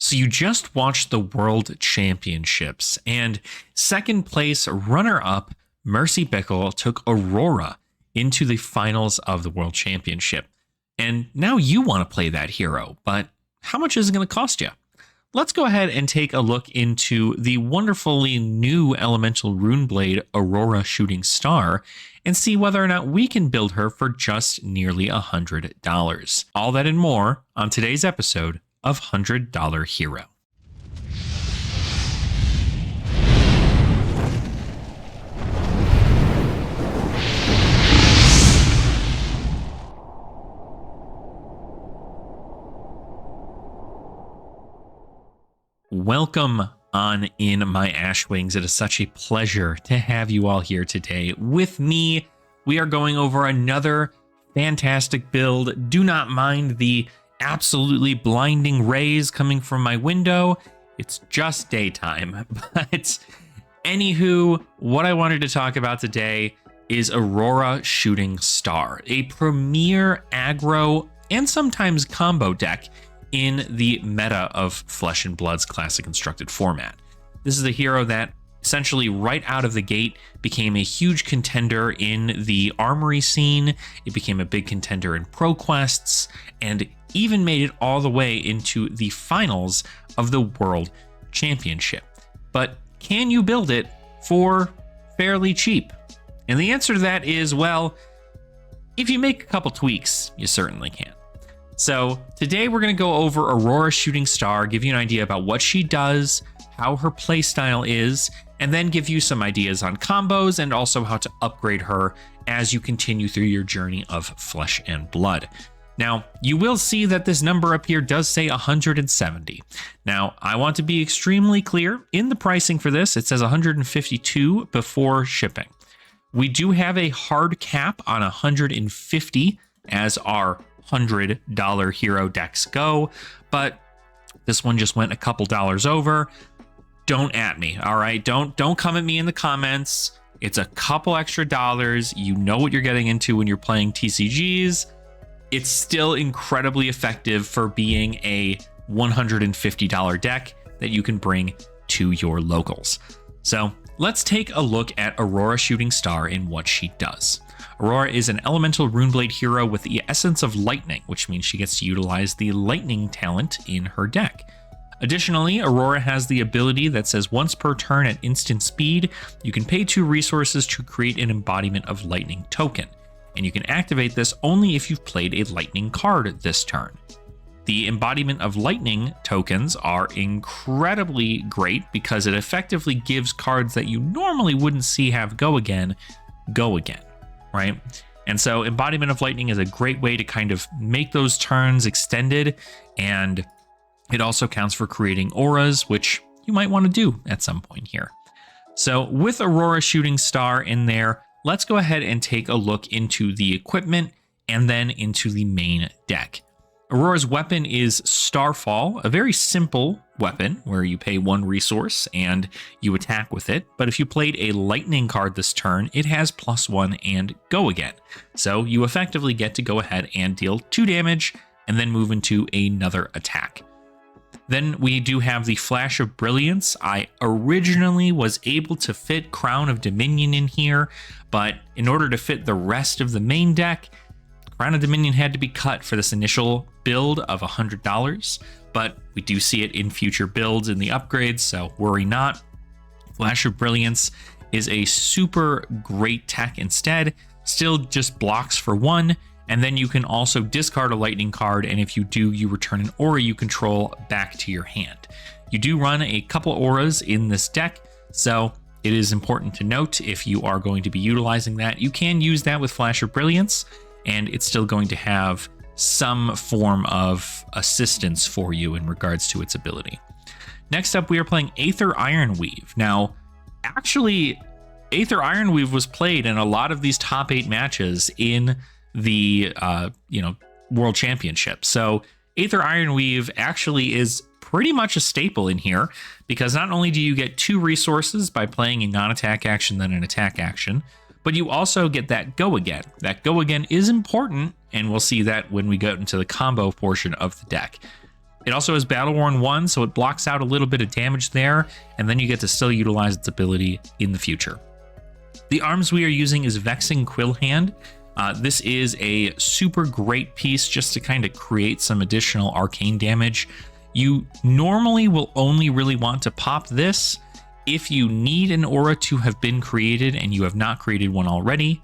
So you just watched the World Championships, and second place runner-up Mercy Bickle took Aurora into the finals of the World Championship. And now you want to play that hero, but how much is it going to cost you? Let's go ahead and take a look into the wonderfully new Elemental Runeblade Aurora Shooting Star and see whether or not we can build her for just nearly $100. All that and more on today's episode of $100 Hero. Welcome on in, my Ashwings. It is such a pleasure to have you all here today with me. We are going over another fantastic build. Do not mind the absolutely blinding rays coming from my window. It's just daytime. But anywho, what I wanted to talk about today is Aurora Shooting Star, a premier aggro and sometimes combo deck in the meta of Flesh and Blood's classic constructed format. This is a hero that essentially right out of the gate became a huge contender in the armory scene. It became a big contender in pro quests and even made it all the way into the finals of the World Championship. But can you build it for fairly cheap? And the answer to that is, well, if you make a couple tweaks, you certainly can. So today we're going to go over Aurora Shooting Star, give you an idea about what she does, how her playstyle is, and then give you some ideas on combos and also how to upgrade her as you continue through your journey of Flesh and Blood. Now, you will see that this number up here does say 170. Now, I want to be extremely clear. In the pricing for this, it says 152 before shipping. We do have a hard cap on 150 as our $100 hero decks go, but this one just went a couple dollars over. Don't at me, all right? Don't come at me in the comments. It's a couple extra dollars. You know what you're getting into when you're playing TCGs. It's still incredibly effective for being a $150 deck that you can bring to your locals. So let's take a look at Aurora Shooting Star and what she does. Aurora is an elemental runeblade hero with the essence of lightning, which means she gets to utilize the lightning talent in her deck. Additionally, Aurora has the ability that says once per turn at instant speed, you can pay 2 resources to create an embodiment of lightning token. And you can activate this only if you've played a lightning card this turn. The embodiment of lightning tokens are incredibly great because it effectively gives cards that you normally wouldn't see have go again, right? And so embodiment of lightning is a great way to kind of make those turns extended, and it also counts for creating auras, which you might want to do at some point here. So with Aurora Shooting Star in there, let's go ahead and take a look into the equipment and then into the main deck. Aurora's weapon is Starfall, a very simple weapon where you pay 1 resource and you attack with it. But if you played a lightning card this turn, it has +1 and go again. So you effectively get to go ahead and deal 2 damage and then move into another attack. Then we do have the Flash of Brilliance. I originally was able to fit Crown of Dominion in here, but in order to fit the rest of the main deck, Crown of Dominion had to be cut for this initial build of $100, but we do see it in future builds in the upgrades, so worry not. Flash of Brilliance is a super great tech instead, still just blocks for 1, and then you can also discard a lightning card, and if you do, you return an aura you control back to your hand. You do run a couple auras in this deck, so it is important to note if you are going to be utilizing that, you can use that with Flash of Brilliance, and it's still going to have some form of assistance for you in regards to its ability. Next up, we are playing Aether Ironweave. Now, actually, Aether Ironweave was played in a lot of these top 8 matches in the World Championship. So Aether Ironweave actually is pretty much a staple in here because not only do you get 2 resources by playing a non-attack action then an attack action, but you also get that go again. That go again is important, and we'll see that when we go into the combo portion of the deck. It also has Battle Worn 1, so it blocks out a little bit of damage there, and then you get to still utilize its ability in the future. The arms we are using is Vexing Quillhand. This is a super great piece just to kind of create some additional arcane damage. You normally will only really want to pop this if you need an aura to have been created and you have not created one already.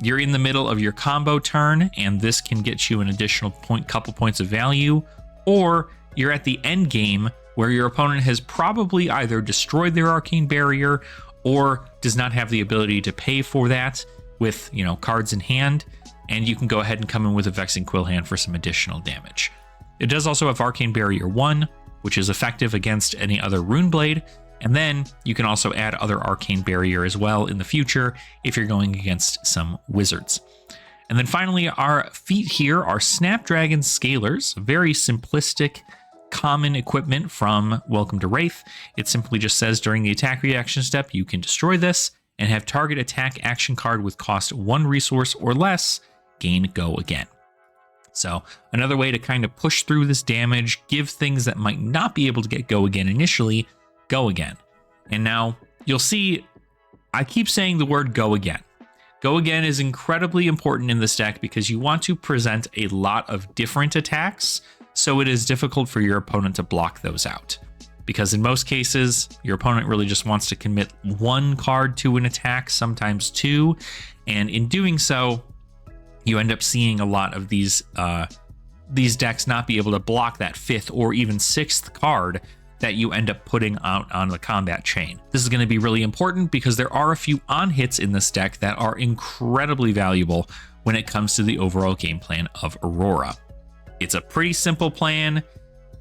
You're in the middle of your combo turn, and this can get you an additional couple points of value, or you're at the end game where your opponent has probably either destroyed their arcane barrier or does not have the ability to pay for that with, cards in hand, and you can go ahead and come in with a Vexing Quillhand for some additional damage. It does also have Arcane Barrier 1, which is effective against any other Rune Blade, and then you can also add other Arcane Barrier as well in the future if you're going against some wizards. And then finally, our feat here are Snapdragon Scalers, very simplistic, common equipment from Welcome to Wraith. It simply just says during the attack reaction step, you can destroy this and have target attack action card with cost 1 resource or less gain Go Again. So another way to kind of push through this damage, give things that might not be able to get Go Again initially, Go Again. And now you'll see, I keep saying the word Go Again. Go Again is incredibly important in this deck because you want to present a lot of different attacks, so it is difficult for your opponent to block those out. Because in most cases, your opponent really just wants to commit 1 card to an attack, sometimes 2, and in doing so, you end up seeing a lot of these decks not be able to block that 5th or even 6th card that you end up putting out on the combat chain. This is going to be really important because there are a few on-hits in this deck that are incredibly valuable when it comes to the overall game plan of Aurora. It's a pretty simple plan,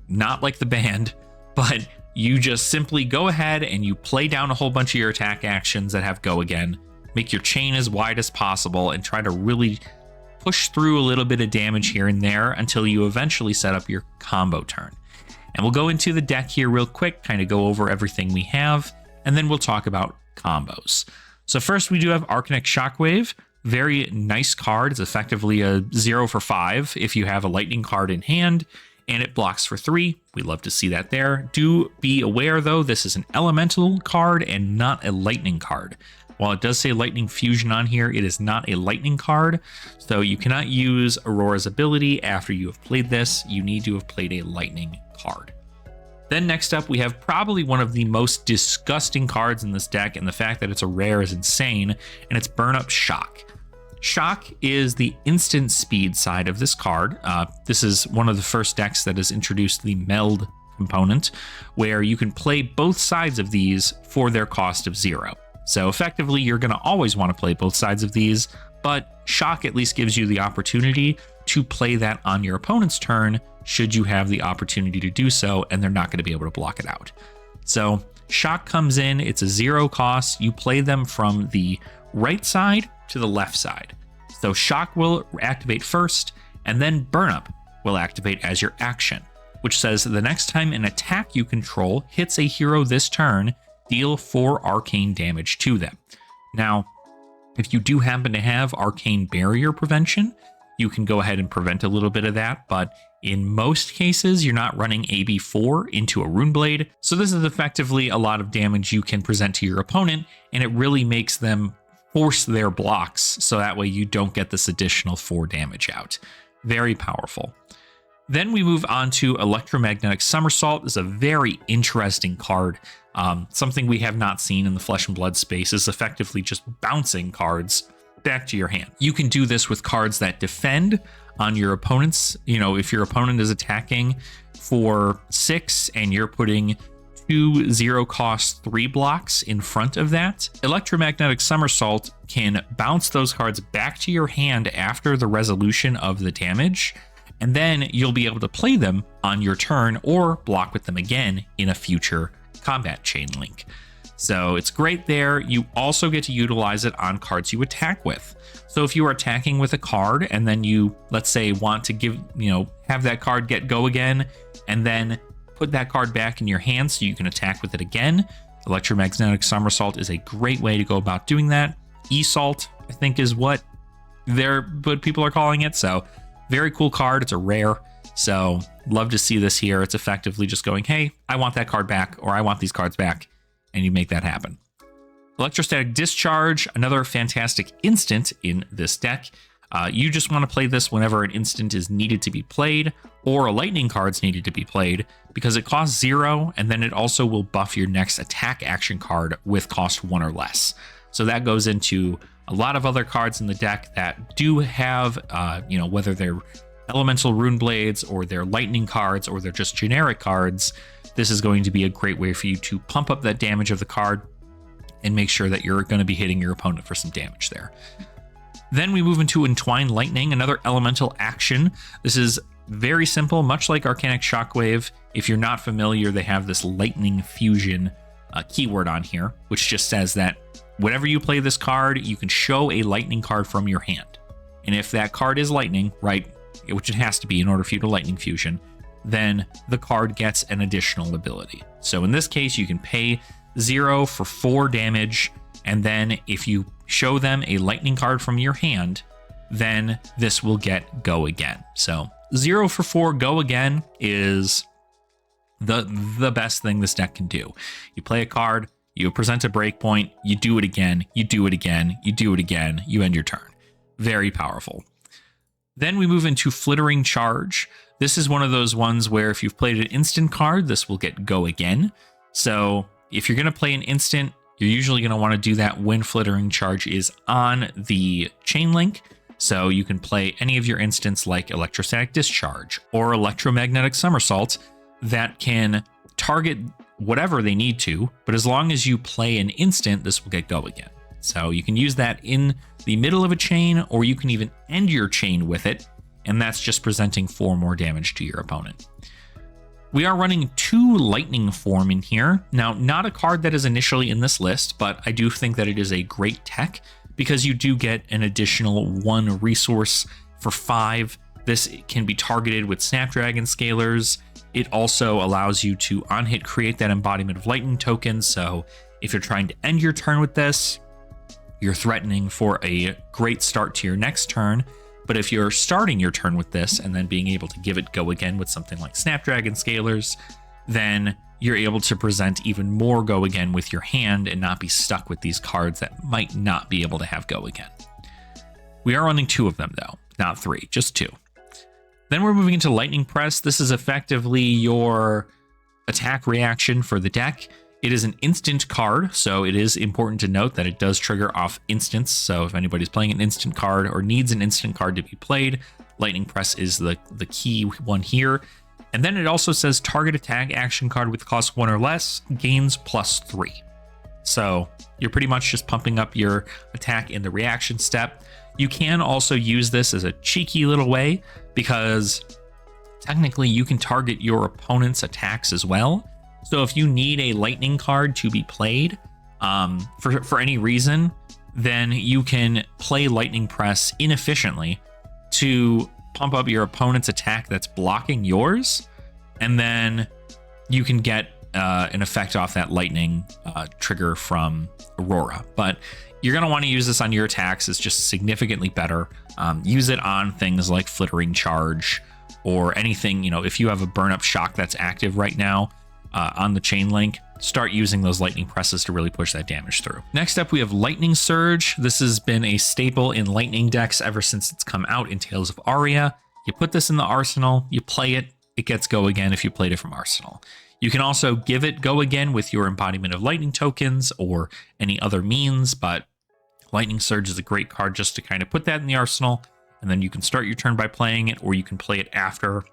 not like the band, but you just simply go ahead and you play down a whole bunch of your attack actions that have Go Again, make your chain as wide as possible, and try to really push through a little bit of damage here and there until you eventually set up your combo turn. And we'll go into the deck here real quick, kind of go over everything we have, and then we'll talk about combos. So first we do have Arcanic Shockwave. Very nice card. It's effectively a 0 for 5 if you have a lightning card in hand, and it blocks for 3. We love to see that there. Do be aware though, this is an elemental card and not a lightning card. While it does say Lightning Fusion on here, it is not a lightning card, so you cannot use Aurora's ability after you have played this. You need to have played a lightning card. Then next up, we have probably one of the most disgusting cards in this deck, and the fact that it's a rare is insane, and it's Burn Up Shock. Shock is the instant speed side of this card. This is one of the first decks that has introduced the meld component, where you can play both sides of these for their cost of 0. So effectively, you're going to always want to play both sides of these, but Shock at least gives you the opportunity to play that on your opponent's turn, should you have the opportunity to do so, and they're not going to be able to block it out. So Shock comes in, it's a 0 cost. You play them from the right side to the left side. So Shock will activate first, and then Burn Up will activate as your action, which says the next time an attack you control hits a hero this turn, deal 4 arcane damage to them. Now, if you do happen to have arcane barrier prevention, you can go ahead and prevent a little bit of that, but in most cases, you're not running AB4 into a Rune Blade, so this is effectively a lot of damage you can present to your opponent, and it really makes them force their blocks, so that way you don't get this additional 4 damage out. Very powerful. Then we move on to Electromagnetic Somersault. This is a very interesting card. Something we have not seen in the Flesh and Blood space is effectively just bouncing cards back to your hand. You can do this with cards that defend on your opponent's, if your opponent is attacking for 6 and you're putting 2 0 cost 3 blocks in front of that, Electromagnetic Somersault can bounce those cards back to your hand after the resolution of the damage, and then you'll be able to play them on your turn or block with them again in a future combat chain link. So it's great there. You also get to utilize it on cards you attack with. So if you are attacking with a card and then you, let's say, want to have that card get Go Again and then put that card back in your hand so you can attack with it again, Electromagnetic Somersault is a great way to go about doing that. E-Salt, I think, is what people are calling it. So very cool card. It's a rare. So love to see this here. It's effectively just going, hey, I want that card back, or I want these cards back, and you make that happen. Electrostatic Discharge, another fantastic instant in this deck. You just want to play this whenever an instant is needed to be played, or a lightning card's needed to be played, because it costs 0, and then it also will buff your next attack action card with cost 1 or less. So that goes into a lot of other cards in the deck that do have, whether they're elemental rune blades, or they're lightning cards, or they're just generic cards. This is going to be a great way for you to pump up that damage of the card and make sure that you're going to be hitting your opponent for some damage there. Then we move into Entwine Lightning, another elemental action. This is very simple, much like Arcanic Shockwave. If you're not familiar, they have this Lightning Fusion keyword on here, which just says that whenever you play this card, you can show a lightning card from your hand. And if that card is lightning, right, which it has to be in order for you to Lightning Fusion, then the card gets an additional ability. So in this case, you can pay 0 for 4 damage, and then if you show them a lightning card from your hand, then this will get Go Again. So 0 for 4 Go Again is the best thing this deck can do. You play a card, you present a breakpoint, you do it again, you do it again, you do it again, you end your turn. Very powerful. Then we move into Flittering Charge. This is one of those ones where if you've played an instant card, this will get Go Again. So if you're going to play an instant, you're usually going to want to do that when Flittering Charge is on the chain link. So you can play any of your instants like Electrostatic Discharge or Electromagnetic Somersault that can target whatever they need to, but as long as you play an instant, this will get Go Again. So you can use that in the middle of a chain, or you can even end your chain with it, and that's just presenting 4 more damage to your opponent. We are running 2 Lightning Form in here. Now, not a card that is initially in this list, but I do think that it is a great tech because you do get an additional 1 resource for 5. This can be targeted with Snapdragon Scalers. It also allows you to on hit create that embodiment of lightning token. So if you're trying to end your turn with this, you're threatening for a great start to your next turn. But if you're starting your turn with this and then being able to give it Go Again with something like Snapdragon Scalers, then you're able to present even more Go Again with your hand and not be stuck with these cards that might not be able to have Go Again. We are running 2 of them though, not 3, just 2. Then we're moving into Lightning Press. This is effectively your attack reaction for the deck. It is an instant card, so it is important to note that it does trigger off instants. So if anybody's playing an instant card or needs an instant card to be played, Lightning Press is the key one here. And then it also says target attack action card with cost 1 or less gains +3. So you're pretty much just pumping up your attack in the reaction step. You can also use this as a cheeky little way because technically you can target your opponent's attacks as well. So if you need a lightning card to be played for any reason, then you can play Lightning Press inefficiently to pump up your opponent's attack that's blocking yours, and then you can get an effect off that lightning trigger from Aurora. But you're going to want to use this on your attacks. It's just significantly better. Use it on things like Flittering Charge or anything, if you have a burn up shock that's active right now on the chain link, start using those lightning presses to really push that damage through. Next up, we have Lightning Surge. This has been a staple in lightning decks ever since it's come out in Tales of Aria. You put this in the arsenal, you play it, it gets Go Again if you played it from arsenal. You can also give it Go Again with your embodiment of lightning tokens or any other means, but Lightning Surge is a great card just to kind of put that in the arsenal, and then you can start your turn by playing it, or you can play it after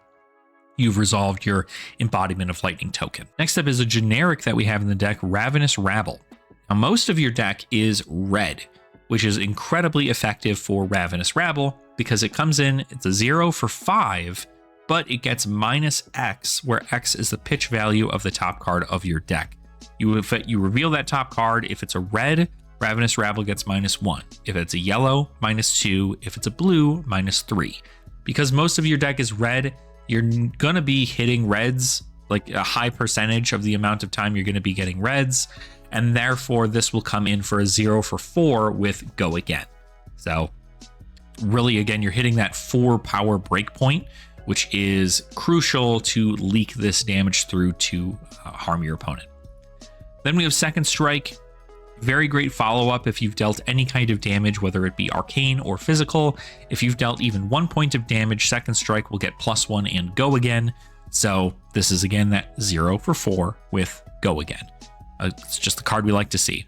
you've resolved your embodiment of lightning token. Next up is a generic that we have in the deck, Ravenous Rabble. Now, most of your deck is red, which is incredibly effective for Ravenous Rabble because it comes in, it's a 0 for 5, but it gets -X, where X is the pitch value of the top card of your deck. You reveal that top card. If it's a red, Ravenous Rabble gets -1. If it's a yellow, -2. If it's a blue, -3. Because most of your deck is red, you're going to be hitting reds, like a high percentage of the amount of time you're going to be getting reds, and therefore this will come in for a 0 for 4 with Go Again. So really, again, you're hitting that 4 power breakpoint which is crucial to leak this damage through to harm your opponent. Then we have Second Strike. Very great follow-up if you've dealt any kind of damage, whether it be arcane or physical. If you've dealt even 1 point of damage, Second Strike will get +1 and go again. So this is again that 0 for 4 with go again. It's just the card we like to see.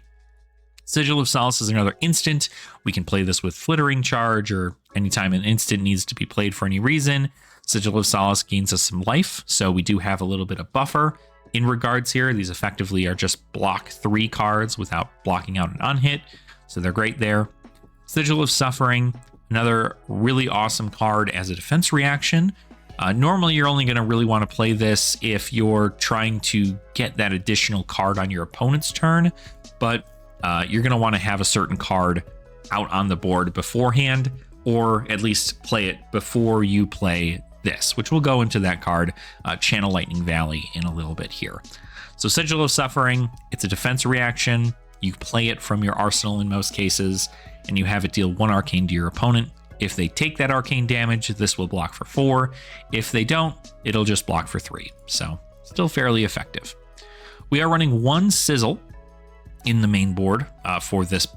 Sigil of Solace is another instant. We can play this with Flittering Charge, or anytime an instant needs to be played for any reason. Sigil of Solace gains us some life, so we do have a little bit of buffer in regards here. These effectively are just block 3 cards without blocking out an unhit, so they're great there. Sigil of Suffering, another really awesome card as a defense reaction. Normally, you're only going to really want to play this if you're trying to get that additional card on your opponent's turn, but you're going to want to have a certain card out on the board beforehand, or at least play it before you play this, which we'll go into that card, Channel Lightning Valley, in a little bit here. So Sigil of Suffering, it's a defense reaction. You play it from your arsenal in most cases, and you have it deal 1 arcane to your opponent. If they take that arcane damage, this will block for 4. If they don't, it'll just block for 3. So still fairly effective. We are running 1 Sizzle in the main board for this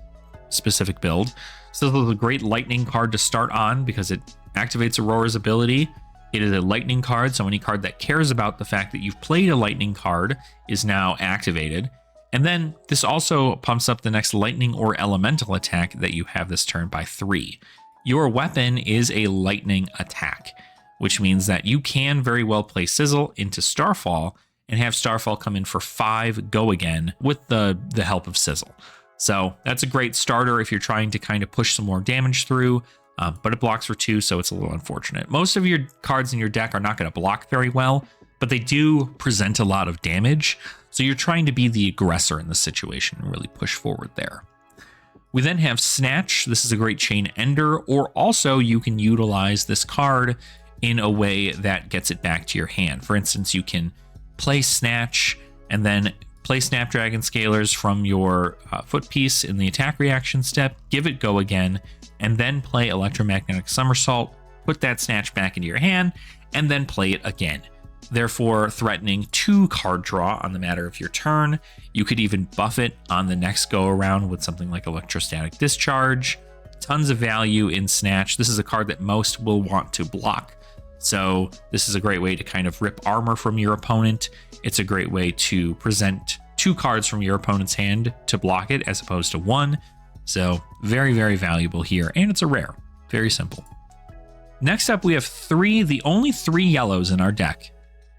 specific build. Sizzle is a great lightning card to start on because it activates Aurora's ability. It is a lightning card, so any card that cares about the fact that you've played a lightning card is now activated. And then this also pumps up the next lightning or elemental attack that you have this turn by 3. Your weapon is a lightning attack, which means that you can very well play Sizzle into Starfall and have Starfall come in for 5 go again with the help of Sizzle. So that's a great starter if you're trying to kind of push some more damage through, but it blocks for 2, so it's a little unfortunate. Most of your cards in your deck are not going to block very well, but they do present a lot of damage, so you're trying to be the aggressor in this situation and really push forward there. We then have Snatch. This is a great chain ender, or also you can utilize this card in a way that gets it back to your hand. For instance, you can play Snatch and then play Snapdragon Scalers from your foot piece in the attack reaction step, give it go again, and then play Electromagnetic Somersault, put that Snatch back into your hand, and then play it again, therefore threatening 2 card draw on the matter of your turn. You could even buff it on the next go around with something like Electrostatic Discharge. Tons of value in Snatch. This is a card that most will want to block, so this is a great way to kind of rip armor from your opponent. It's a great way to present 2 cards from your opponent's hand to block it as opposed to 1. So very, very valuable here, and it's a rare. Very simple. Next up, we have the only 3 yellows in our deck,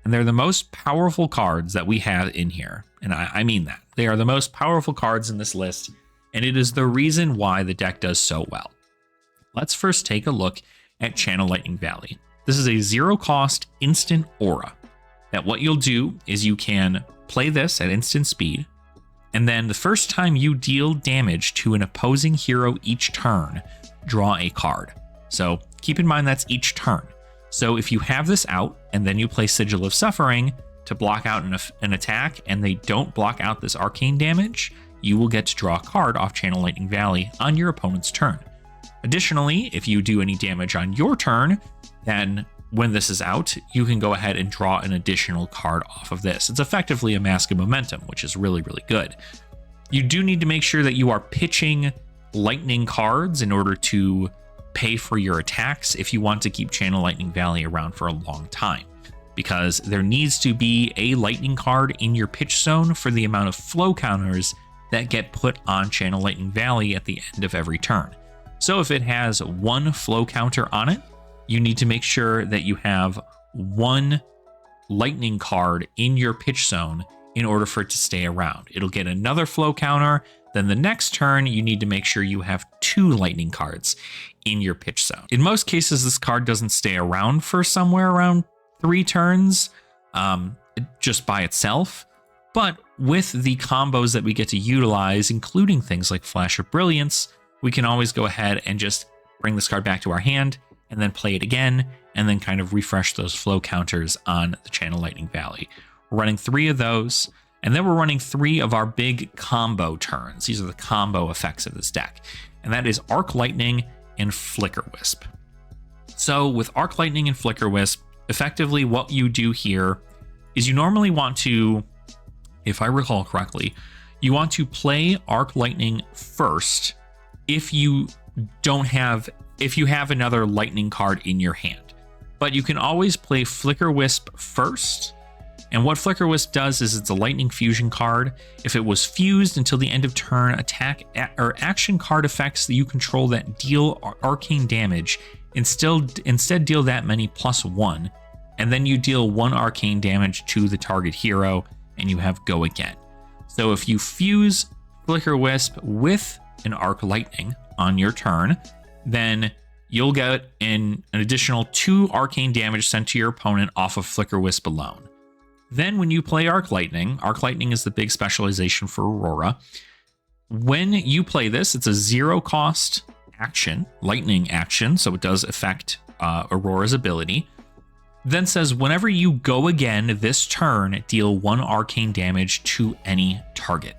and they're the most powerful cards that we have in here. And I mean that. They are the most powerful cards in this list, and it is the reason why the deck does so well. Let's first take a look at Channel Lightning Valley. This is a 0-cost instant aura that what you'll do is you can play this at instant speed, and then the first time you deal damage to an opposing hero each turn, draw a card. So keep in mind that's each turn. So if you have this out and then you play Sigil of Suffering to block out an attack and they don't block out this arcane damage, you will get to draw a card off Channel Lightning Valley on your opponent's turn. Additionally, if you do any damage on your turn, then when this is out, you can go ahead and draw an additional card off of this. It's effectively a Mask of Momentum, which is really, really good. You do need to make sure that you are pitching lightning cards in order to pay for your attacks if you want to keep Channel Lightning Valley around for a long time, because there needs to be a lightning card in your pitch zone for the amount of flow counters that get put on Channel Lightning Valley at the end of every turn. So if it has 1 flow counter on it, you need to make sure that you have 1 lightning card in your pitch zone in order for it to stay around. It'll get another flow counter. Then the next turn, you need to make sure you have 2 lightning cards in your pitch zone. In most cases, this card doesn't stay around for somewhere around 3 turns just by itself. But with the combos that we get to utilize, including things like Flash of Brilliance, we can always go ahead and just bring this card back to our hand and then play it again, and then kind of refresh those flow counters on the Channel Lightning Valley. We're running 3 of those, and then we're running 3 of our big combo turns. These are the combo effects of this deck, and that is Arc Lightning and Flicker Wisp. So with Arc Lightning and Flicker Wisp, effectively what you do here is you normally want to, if I recall correctly, you want to play Arc Lightning first if you have another lightning card in your hand. But you can always play Flicker Wisp first. And what Flicker Wisp does is it's a lightning fusion card. If it was fused until the end of turn, attack or action card effects that you control that deal arcane damage instead deal that many +1. And then you deal 1 arcane damage to the target hero and you have go again. So if you fuse Flicker Wisp with an Arc Lightning on your turn, then you'll get an additional 2 arcane damage sent to your opponent off of Flicker Wisp alone. Then when you play Arc Lightning is the big specialization for Aurora. When you play this, it's a 0 cost action, lightning action, so it does affect Aurora's ability. Then says whenever you go again this turn, deal 1 arcane damage to any target.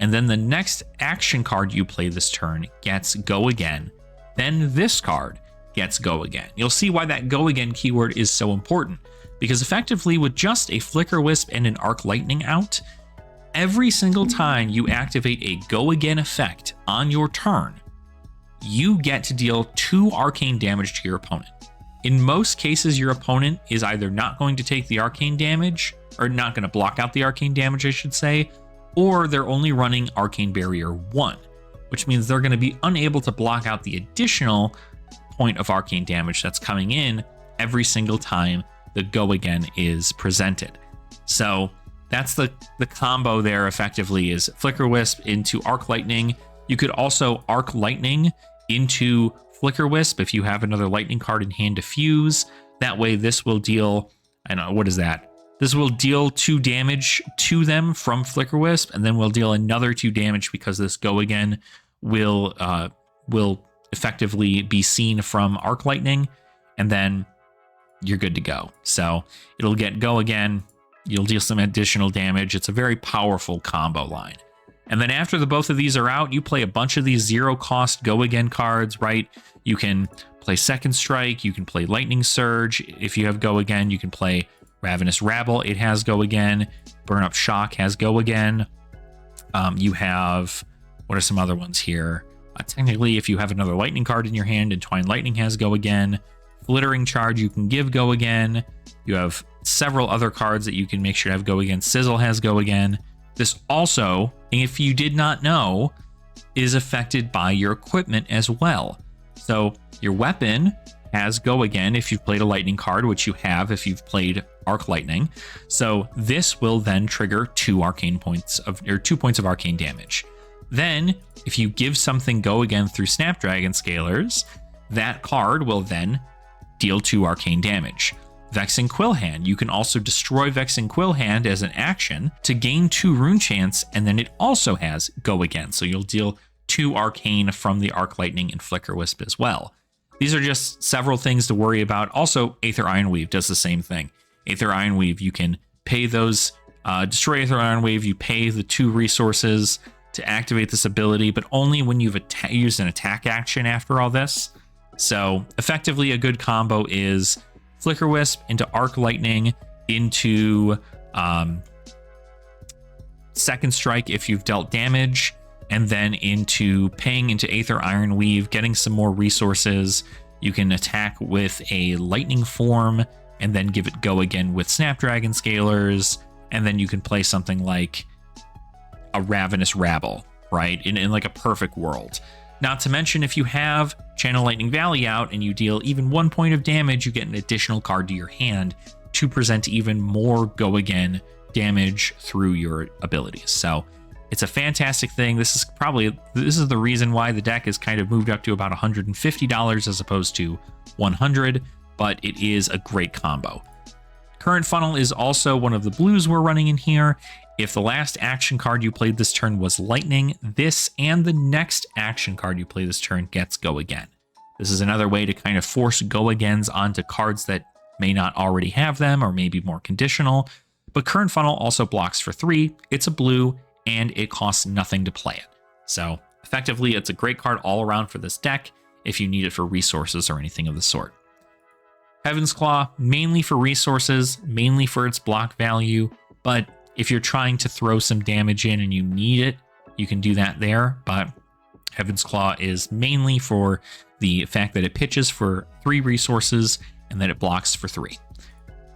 And then the next action card you play this turn gets go again. Then this card gets go again. You'll see why that go again keyword is so important, because effectively with just a Flicker Wisp and an Arc Lightning out, every single time you activate a go again effect on your turn, you get to deal 2 arcane damage to your opponent. In most cases, your opponent is either not going to take the arcane damage, or not going to block out the arcane damage, I should say, or they're only running Arcane Barrier 1, which means they're going to be unable to block out the additional point of arcane damage that's coming in every single time the go again is presented. So that's the combo there effectively is Flicker Wisp into Arc Lightning. You could also Arc Lightning into Flicker Wisp if you have another lightning card in hand to fuse. That way this will deal, I don't know, what is that? This will deal 2 damage to them from Flicker Wisp, and then we'll deal another 2 damage because this go again will effectively be seen from Arc Lightning, and then you're good to go. So it'll get go again, you'll deal some additional damage. It's a very powerful combo line. And then after the both of these are out, you play a bunch of these 0 cost go again cards, right? You can play Second Strike, you can play Lightning Surge. If you have go again, you can play Ravenous Rabble, it has go again. Burn Up Shock has go again. You have, what are some other ones here? Technically, if you have another lightning card in your hand, Entwined Lightning has go again. Flittering Charge, you can give go again. You have several other cards that you can make sure to have go again. Sizzle has go again. This also, if you did not know, is affected by your equipment as well. So your weapon has go again if you've played a lightning card, which you have if you've played Arc Lightning. So this will then trigger 2 points of arcane damage. Then if you give something go again through Snapdragon Scalers, that card will then deal 2 arcane damage. Vexing Quillhand, you can also destroy Vexing Quillhand as an action to gain 2 rune chance, and then it also has go again. So you'll deal 2 arcane from the Arc Lightning and Flicker Wisp as well. These are just several things to worry about. Also, Aether Ironweave does the same thing. Aether Ironweave, you can pay those, destroy Aether Ironweave, you pay the 2 resources to activate this ability, but only when you've used an attack action after all this. So effectively a good combo is Flicker Wisp into Arc Lightning into Second Strike if you've dealt damage, and then into paying into Aether Ironweave, getting some more resources. You can attack with a Lightning Form and then give it go again with Snapdragon Scalers, and then you can play something like a Ravenous Rabble, right? In like a perfect world. Not to mention, if you have Channel Lightning Valley out and you deal even 1 point of damage, you get an additional card to your hand to present even more go again damage through your abilities. So it's a fantastic thing. This is the reason why the deck is kind of moved up to about $150 as opposed to $100, but it is a great combo. Current Funnel is also one of the blues we're running in here. If the last action card you played this turn was Lightning, this and the next action card you play this turn gets go again. This is another way to kind of force go agains onto cards that may not already have them or may be more conditional. But Current Funnel also blocks for 3. It's a blue and it costs nothing to play it. So effectively, it's a great card all around for this deck if you need it for resources or anything of the sort. Heaven's Claw, mainly for resources, mainly for its block value, but if you're trying to throw some damage in and you need it, you can do that there, but Heaven's Claw is mainly for the fact that it pitches for 3 resources and that it blocks for 3.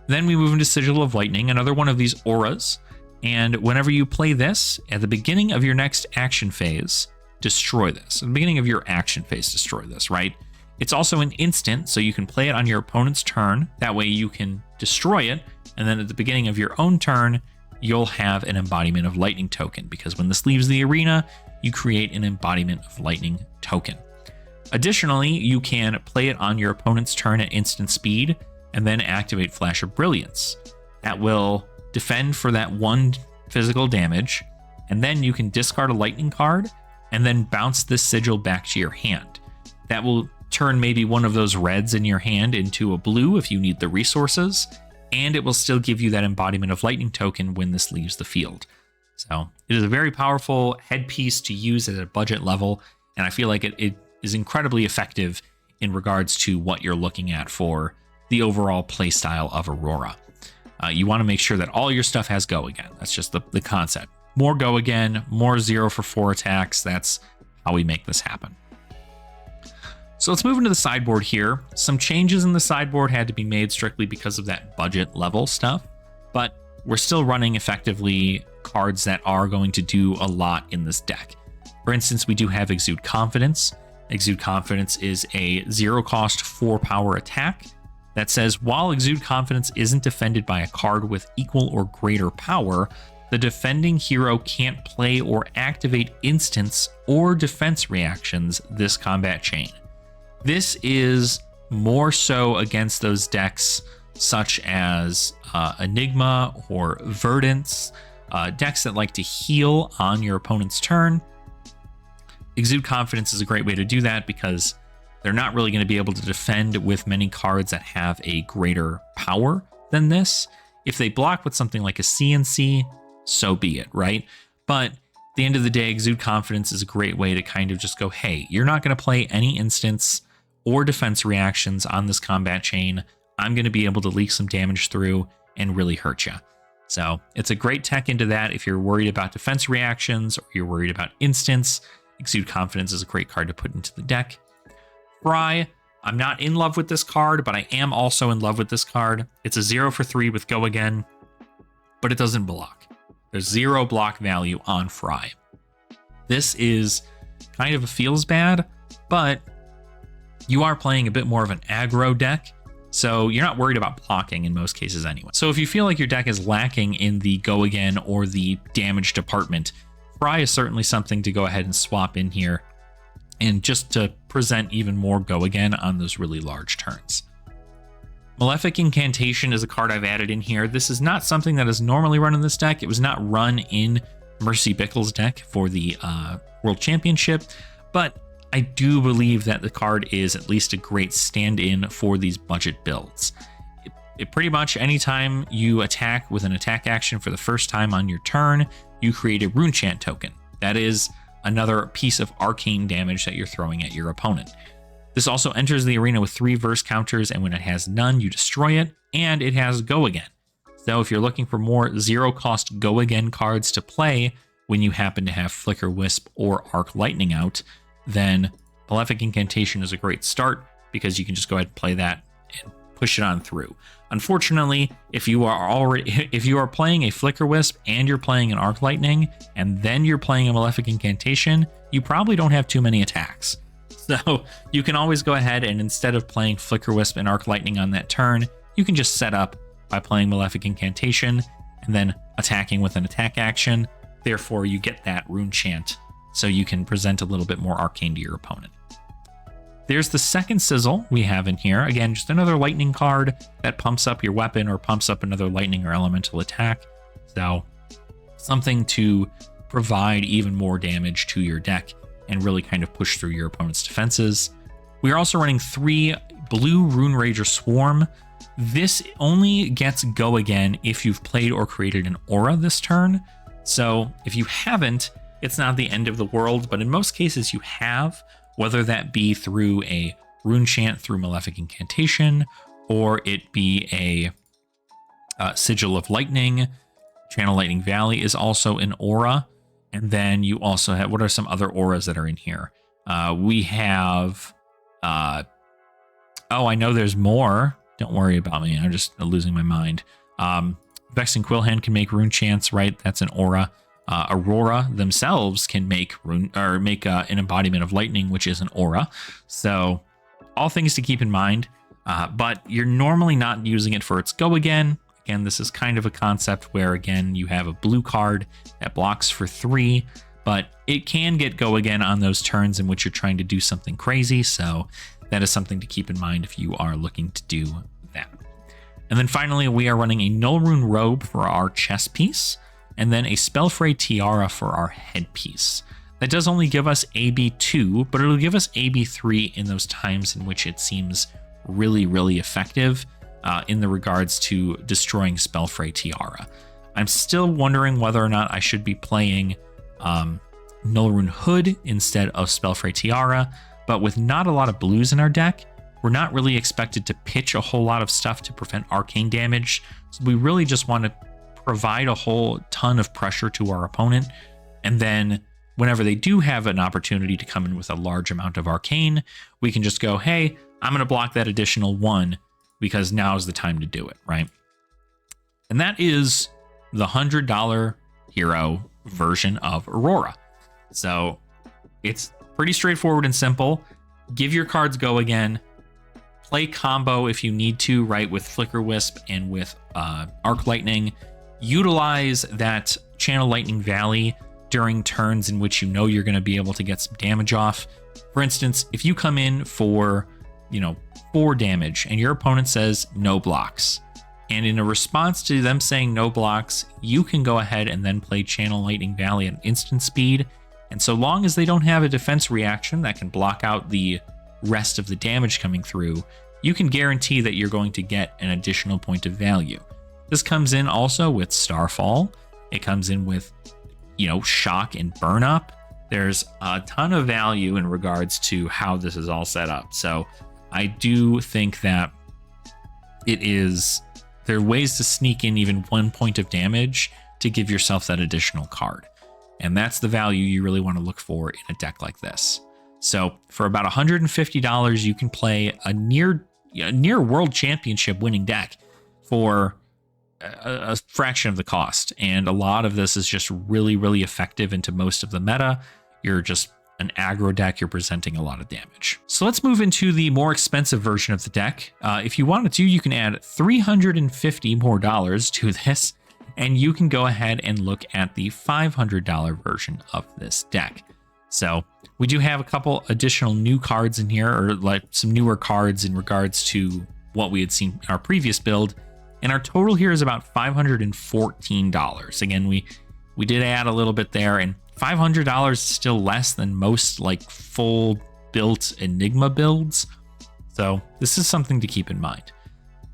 Then we move into Sigil of Lightning, another one of these auras, and whenever you play this, at the beginning of your next action phase, destroy this. At the beginning of your action phase, destroy this, right? It's also an instant, so you can play it on your opponent's turn. That way you can destroy it, and then at the beginning of your own turn, you'll have an Embodiment of Lightning token, because when this leaves the arena, you create an Embodiment of Lightning token. Additionally, you can play it on your opponent's turn at instant speed, and then activate Flash of Brilliance. That will defend for that 1 physical damage, and then you can discard a lightning card, and then bounce this sigil back to your hand. That will turn maybe one of those reds in your hand into a blue if you need the resources, and it will still give you that Embodiment of Lightning token when this leaves the field. So it is a very powerful headpiece to use at a budget level, and I feel like it is incredibly effective in regards to what you're looking at for the overall playstyle of Aurora. You want to make sure that all your stuff has Go Again. That's just the concept. More Go Again, more 0 for 4 attacks. That's how we make this happen. So let's move into the sideboard here. Some changes in the sideboard had to be made strictly because of that budget level stuff, but we're still running effectively cards that are going to do a lot in this deck. For instance, we do have Exude Confidence. Exude Confidence is a 0-cost 4-power attack that says, while Exude Confidence isn't defended by a card with equal or greater power, the defending hero can't play or activate instants or defense reactions this combat chain. This is more so against those decks such as Enigma or Verdance, decks that like to heal on your opponent's turn. Exude Confidence is a great way to do that because they're not really going to be able to defend with many cards that have a greater power than this. If they block with something like a CNC, so be it, right? But at the end of the day, Exude Confidence is a great way to kind of just go, hey, you're not going to play any instants or defense reactions on this combat chain. I'm going to be able to leak some damage through and really hurt you. So it's a great tech into that. If you're worried about defense reactions or you're worried about instants, Exude Confidence is a great card to put into the deck. Fry, I'm not in love with this card, but I am also in love with this card. It's a 0 for 3 with Go Again, but it doesn't block. There's 0 block value on Fry. This is kind of a feels bad, but you are playing a bit more of an aggro deck, so you're not worried about blocking in most cases anyway. So if you feel like your deck is lacking in the Go Again or the damage department, Fry is certainly something to go ahead and swap in here, and just to present even more Go Again on those really large turns. Malefic Incantation is a card I've added in here. This is not something that is normally run in this deck. It was not run in Mercy Bickle's deck for the World Championship, but I do believe that the card is at least a great stand-in for these budget builds. It pretty much, anytime you attack with an attack action for the first time on your turn, you create a Rune Chant token. That is another piece of arcane damage that you're throwing at your opponent. This also enters the arena with 3 verse counters, and when it has none, you destroy it, and it has Go Again. So if you're looking for more 0-cost Go Again cards to play when you happen to have Flicker Wisp or Arc Lightning out, then Malefic Incantation is a great start because you can just go ahead and play that and push it on through. Unfortunately, if you are playing a Flicker Wisp and you're playing an Arc Lightning and then you're playing a Malefic Incantation, you probably don't have too many attacks. So you can always go ahead and, instead of playing Flicker Wisp and Arc Lightning on that turn, you can just set up by playing Malefic Incantation and then attacking with an attack action. Therefore, you get that Rune Chant, so you can present a little bit more arcane to your opponent. There's the second sizzle we have in here. Again, just another lightning card that pumps up your weapon or pumps up another lightning or elemental attack. So something to provide even more damage to your deck and really kind of push through your opponent's defenses. We are also running 3 blue Rune Rager Swarm. This only gets Go Again if you've played or created an aura this turn. So if you haven't, it's not the end of the world, but in most cases you have, whether that be through a Rune Chant through Malefic Incantation, or it be a Sigil of Lightning. Channel Lightning Valley is also an aura. And then you also have, what are some other auras that are in here? We have, oh, I know there's more. Don't worry about me. I'm just losing my mind. Vexing Quillhand can make Rune Chants, right? That's an aura. Aurora themselves can make an embodiment of lightning, which is an aura. So all things to keep in mind, but you're normally not using it for its go again. Again, this is kind of a concept where, again, you have a blue card that blocks for 3, but it can get go again on those turns in which you're trying to do something crazy. So that is something to keep in mind if you are looking to do that. And then finally, we are running a Null Rune Robe for our chest piece, and then a Spellfray Tiara for our headpiece. That does only give us AB2, but it'll give us AB3 in those times in which it seems really, really effective in the regards to destroying Spellfray Tiara. I'm still wondering whether or not I should be playing Null Rune Hood instead of Spellfray Tiara, but with not a lot of blues in our deck, we're not really expected to pitch a whole lot of stuff to prevent arcane damage, so we really just want to provide a whole ton of pressure to our opponent, and then whenever they do have an opportunity to come in with a large amount of arcane, we can just go, hey, I'm going to block that additional 1 because now is the time to do it, right? And that is the $100 hero version of Aurora. So it's pretty straightforward and simple. Give your cards go again. Play combo if you need to, right, with Flicker Wisp and with Arc Lightning. Utilize that Channel Lightning Valley during turns in which you know you're going to be able to get some damage off. For instance, if you come in for, 4 damage and your opponent says no blocks, and in a response to them saying no blocks, you can go ahead and then play Channel Lightning Valley at instant speed. And so long as they don't have a defense reaction that can block out the rest of the damage coming through, you can guarantee that you're going to get an additional point of value. This comes in also with Starfall. It comes in with, Shock and Burn Up. There's a ton of value in regards to how this is all set up. So I do think that there are ways to sneak in even 1 point of damage to give yourself that additional card. And that's the value you really want to look for in a deck like this. So for about $150, you can play a near world championship winning deck for a fraction of the cost. And a lot of this is just really, really effective into most of the meta. You're just an aggro deck, you're presenting a lot of damage. So let's move into the more expensive version of the deck. If you wanted to, you can add $350 more to this, and you can go ahead and look at the $500 version of this deck. So we do have a couple additional new cards in here, or like some newer cards in regards to what we had seen in our previous build. And our total here is about $514. Again, we did add a little bit there, and $500 is still less than most like full built Enigma builds. So this is something to keep in mind.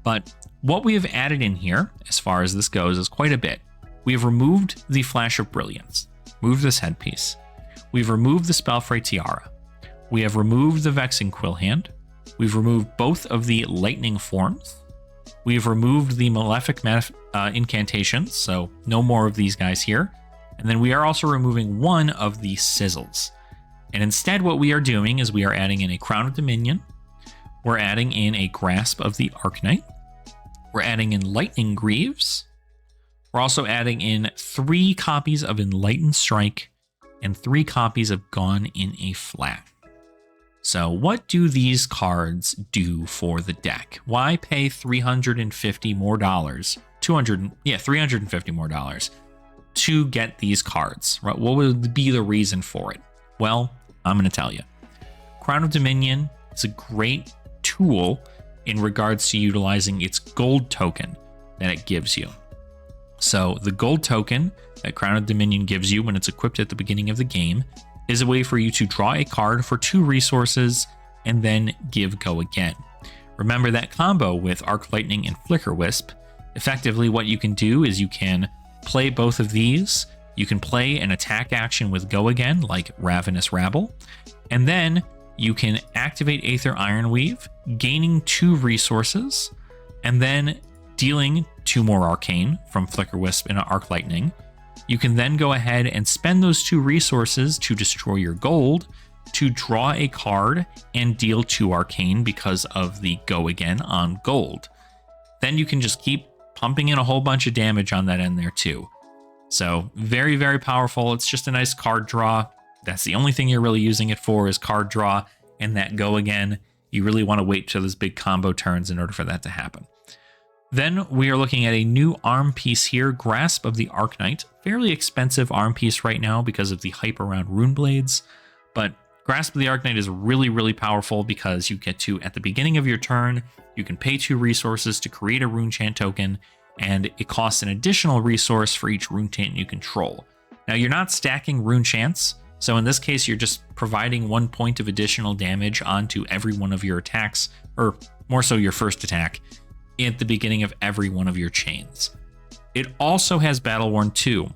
But what we have added in here, as far as this goes, is quite a bit. We have removed the Flash of Brilliance, moved this headpiece. We've removed the Spellfray Tiara. We have removed the Vexing Quillhand. We've removed both of the Lightning forms. We've removed the Malefic incantations, so no more of these guys here. And then we are also removing one of the sizzles. And instead what we are doing is we are adding in a Crown of Dominion. We're adding in a Grasp of the Arknight. We're adding in Lightning Greaves. We're also adding in 3 copies of Enlightened Strike and 3 copies of Gone in a Flash. So what do these cards do for the deck? Why pay $350 more $350 more to get these cards, right? What would be the reason for it? Well, I'm going to tell you. Crown of Dominion is a great tool in regards to utilizing its gold token that it gives you. So the gold token that Crown of Dominion gives you when it's equipped at the beginning of the game is a way for you to draw a card for 2 resources and then give go again. Remember that combo with Arc Lightning and Flicker Wisp. Effectively, what you can do is you can play both of these. You can play an attack action with go again, like Ravenous Rabble, and then you can activate Aether Ironweave, gaining 2 resources, and then dealing 2 more Arcane from Flicker Wisp and Arc Lightning. You can then go ahead and spend those 2 resources to destroy your gold, to draw a card and deal 2 Arcane because of the Go Again on gold. Then you can just keep pumping in a whole bunch of damage on that end there too. So very, very powerful. It's just a nice card draw. That's the only thing you're really using it for, is card draw and that Go Again. You really want to wait till those big combo turns in order for that to happen. Then we are looking at a new arm piece here, Grasp of the Arknight. Fairly expensive arm piece right now because of the hype around Rune Blades, but Grasp of the Arknight is really, really powerful because you get to, at the beginning of your turn, you can pay 2 resources to create a rune chant token, and it costs an additional resource for each rune chant you control. Now, you're not stacking rune chants, so in this case, you're just providing 1 point of additional damage onto every one of your attacks, or more so your first attack, at the beginning of every one of your chains. It also has Battle Worn 2.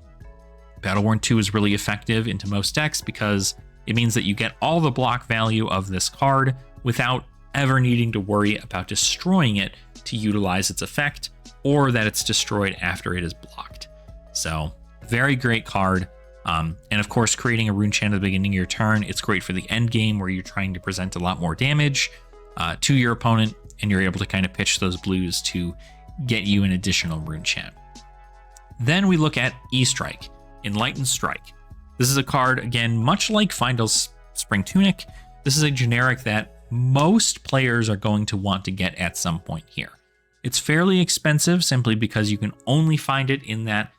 Battle Worn 2 is really effective into most decks because it means that you get all the block value of this card without ever needing to worry about destroying it to utilize its effect, or that it's destroyed after it is blocked. So very great card. And of course, creating a rune chant at the beginning of your turn, it's great for the end game where you're trying to present a lot more damage to your opponent, and you're able to kind of pitch those blues to get you an additional rune chant. Then we look at E-Strike, Enlightened Strike. This is a card, again, much like Feindel's Spring Tunic. This is a generic that most players are going to want to get at some point here. It's fairly expensive simply because you can only find it in that,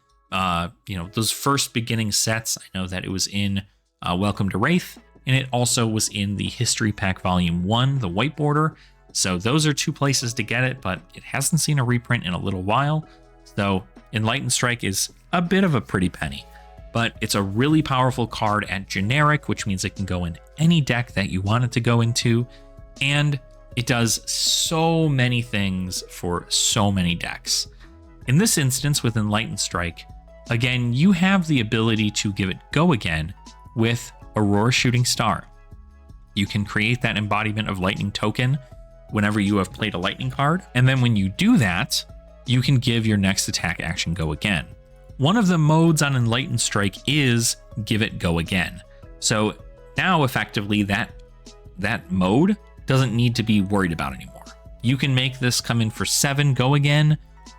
those first beginning sets. I know that it was in Welcome to Wraith, and it also was in the History Pack Volume 1, the white border. So those are 2 places to get it, but it hasn't seen a reprint in a little while. So Enlightened Strike is a bit of a pretty penny, but it's a really powerful card at generic, which means it can go in any deck that you want it to go into. And it does so many things for so many decks. In this instance with Enlightened Strike, again, you have the ability to give it Go Again with Aurora Shooting Star. You can create that embodiment of lightning token whenever you have played a lightning card, and then when you do that, you can give your next attack action Go Again. One of the modes on Enlightened Strike is Give It Go Again. So now effectively that mode doesn't need to be worried about anymore. You can make this come in for 7 Go Again,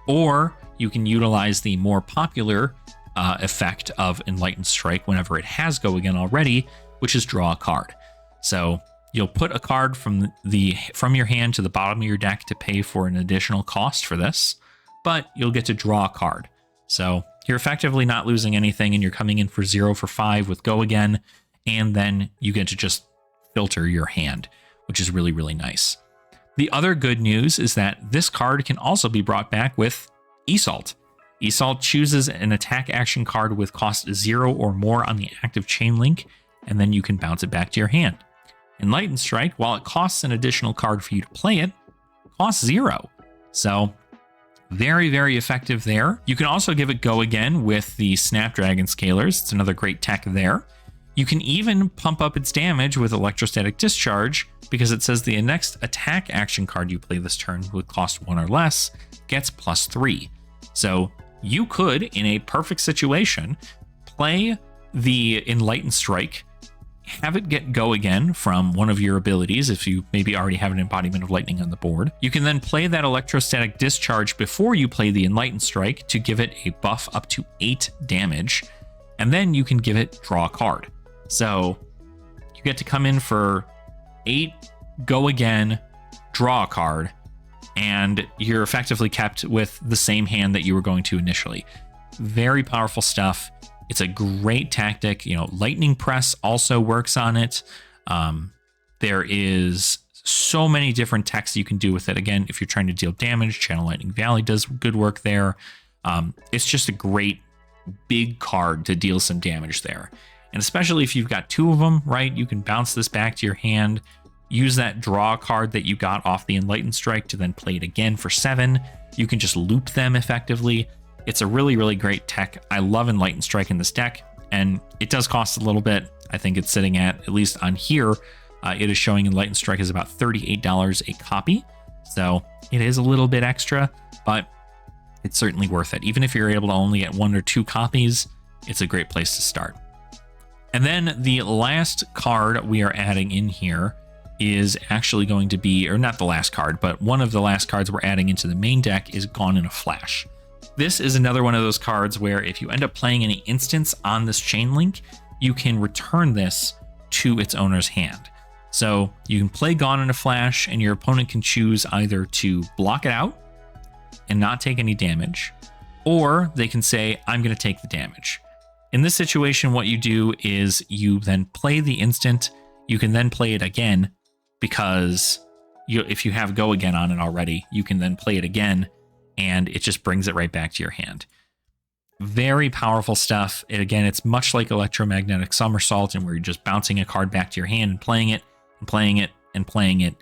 or you can utilize the more popular effect of Enlightened Strike whenever it has Go Again already, which is draw a card. So you'll put a card from your hand to the bottom of your deck to pay for an additional cost for this, but you'll get to draw a card. So you're effectively not losing anything, and you're coming in for 0 for 5 with Go Again, and then you get to just filter your hand, which is really, really nice. The other good news is that this card can also be brought back with Esalt. Esalt chooses an attack action card with cost 0 or more on the active chain link, and then you can bounce it back to your hand. Enlightened Strike, while it costs an additional card for you to play it, costs 0. So very, very effective there. You can also give it Go Again with the Snapdragon Scalers. It's another great tech there. You can even pump up its damage with Electrostatic Discharge, because it says the next attack action card you play this turn with cost 1 or less gets +3. So you could, in a perfect situation, play the Enlightened Strike, have it get Go Again from one of your abilities if you maybe already have an embodiment of lightning on the board. You can then play that Electrostatic Discharge before you play the Enlightened Strike to give it a buff up to 8 damage, and then you can give it draw a card. So you get to come in for 8 Go Again, draw a card, and you're effectively kept with the same hand that you were going to initially. Very powerful stuff. It's a great tactic. Lightning Press also works on it. There is so many different techs you can do with it. Again, if you're trying to deal damage, Channel Lightning Valley does good work there. It's just a great big card to deal some damage there. And especially if you've got 2 of them, right? You can bounce this back to your hand, use that draw card that you got off the Enlightened Strike to then play it again for 7. You can just loop them effectively. It's a really, really great tech. I love Enlightened Strike in this deck, and it does cost a little bit. I think it's sitting at least on here, it is showing Enlightened Strike is about $38 a copy. So it is a little bit extra, but it's certainly worth it. Even if you're able to only get 1 or 2 copies, it's a great place to start. And then the last card we are adding in here is actually going to be, or not the last card, but one of the last cards we're adding into the main deck is Gone in a Flash. This is another one of those cards where if you end up playing any instance on this chain link, you can return this to its owner's hand. So you can play Gone in a Flash and your opponent can choose either to block it out and not take any damage, or they can say, I'm going to take the damage. In this situation, what you do is you then play the instant. You can then play it again because if you have Go Again on it already, you can then play it again and it just brings it right back to your hand. Very powerful stuff. It's much like Electromagnetic Somersault, and where you're just bouncing a card back to your hand and playing it and playing it and playing it.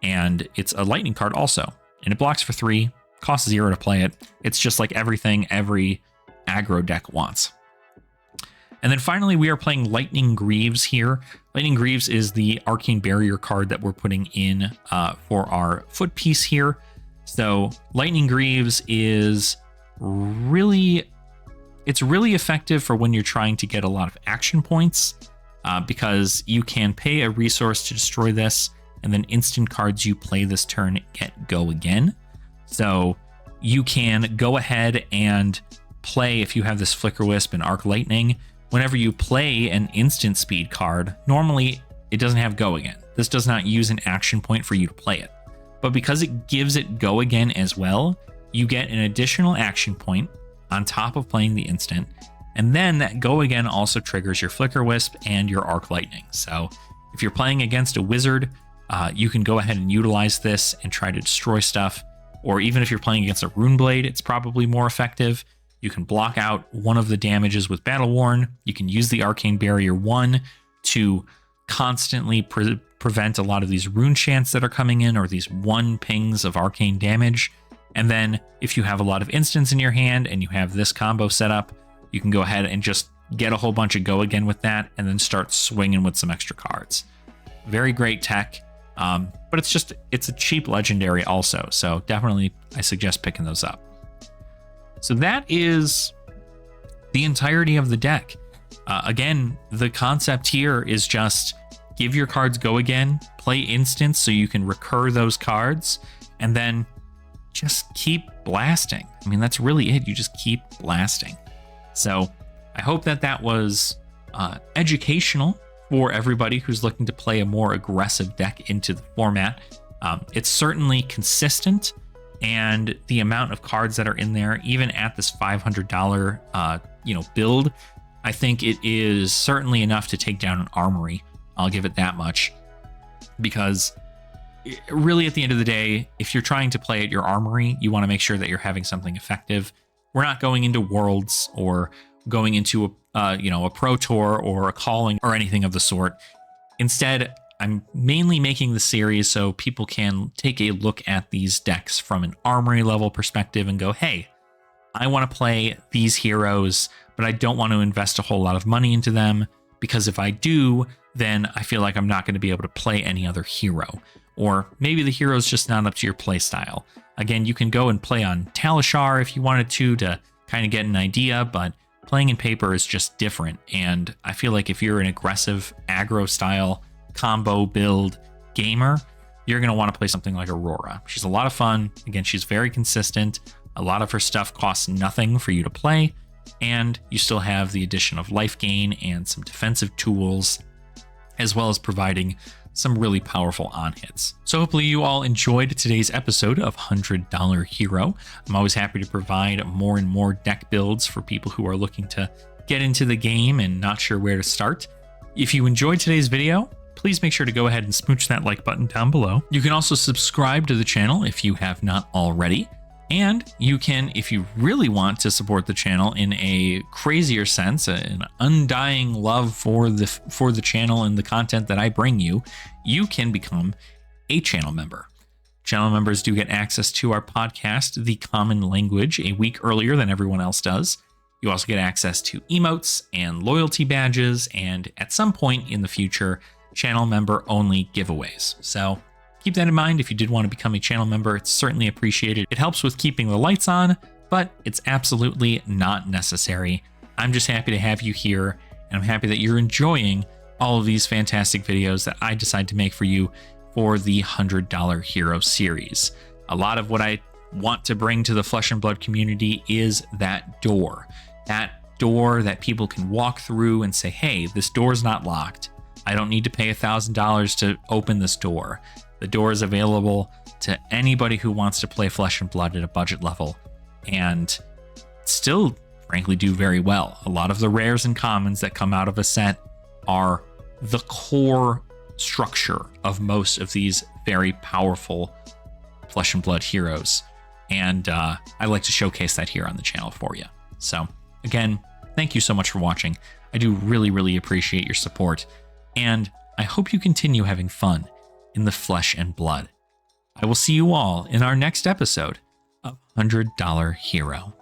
And it's a lightning card also, and it blocks for 3, costs 0 to play it. It's just like everything every aggro deck wants. And then finally, we are playing Lightning Greaves here. Lightning Greaves is the Arcane Barrier card that we're putting in for our foot piece here. So Lightning Greaves is really effective for when you're trying to get a lot of action points, because you can pay a resource to destroy this, and then instant cards you play this turn get Go Again. So you can go ahead and play, if you have this Flicker Wisp and Arc Lightning, whenever you play an instant speed card, normally it doesn't have Go Again. This does not use an action point for you to play it. But because it gives it Go Again as well, you get an additional action point on top of playing the instant. And then that Go Again also triggers your Flicker Wisp and your Arc Lightning. So if you're playing against a wizard, you can go ahead and utilize this and try to destroy stuff. Or even if you're playing against a Rune Blade, it's probably more effective. You can block out one of the damages with Battle Worn. You can use the Arcane Barrier 1 to constantly prevent a lot of these rune chants that are coming in, or these 1 pings of arcane damage. And then if you have a lot of instants in your hand and you have this combo set up, you can go ahead and just get a whole bunch of Go Again with that and then start swinging with some extra cards. Very great tech, but it's a cheap legendary also. So definitely I suggest picking those up. So that is the entirety of the deck. Again, the concept here is just give your cards Go Again, play instants so you can recur those cards, and then just keep blasting. I mean, that's really it. You just keep blasting. So I hope that was educational for everybody who's looking to play a more aggressive deck into the format. It's certainly consistent, and the amount of cards that are in there, even at this $500 build, I think it is certainly enough to take down an armory. I'll give it that much, because really at the end of the day, if you're trying to play at your armory, you want to make sure that you're having something effective. We're not going into Worlds or going into a Pro Tour or a Calling or anything of the sort. Instead, I'm mainly making the series so people can take a look at these decks from an armory level perspective and go, hey, I want to play these heroes, but I don't want to invest a whole lot of money into them, because if I do, then I feel like I'm not going to be able to play any other hero. Or maybe the hero is just not up to your play style. Again, you can go and play on Talishar if you wanted to kind of get an idea, but playing in paper is just different. And I feel like if you're an aggressive aggro style combo build gamer, you're going to want to play something like Aurora. She's a lot of fun. Again, she's very consistent. A lot of her stuff costs nothing for you to play, and you still have the addition of life gain and some defensive tools, as well as providing some really powerful on hits. So hopefully you all enjoyed today's episode of $100 Hero. I'm always happy to provide more and more deck builds for people who are looking to get into the game and not sure where to start. If you enjoyed today's video, please make sure to go ahead and smooch that like button down below. You can also subscribe to the channel if you have not already. And you can, if you really want to support the channel in a crazier sense, an undying love for the channel and the content that I bring you, you can become a channel member. Channel members do get access to our podcast, The Common Language, a week earlier than everyone else does. You also get access to emotes and loyalty badges, and at some point in the future, channel member only giveaways. So keep that in mind. If you did want to become a channel member, it's certainly appreciated. It helps with keeping the lights on, but it's absolutely not necessary. I'm just happy to have you here, and I'm happy that you're enjoying all of these fantastic videos that I decide to make for you for the $100 Hero series. A lot of what I want to bring to the Flesh and Blood community is that door that people can walk through and say, hey, this door's not locked. I don't need to pay $1,000 to open this door. The door is available to anybody who wants to play Flesh and Blood at a budget level and still, frankly, do very well. A lot of the rares and commons that come out of a set are the core structure of most of these very powerful Flesh and Blood heroes. And I like to showcase that here on the channel for you. So again, thank you so much for watching. I do really, really appreciate your support. And I hope you continue having fun in the Flesh and Blood. I will see you all in our next episode of $100 Hero.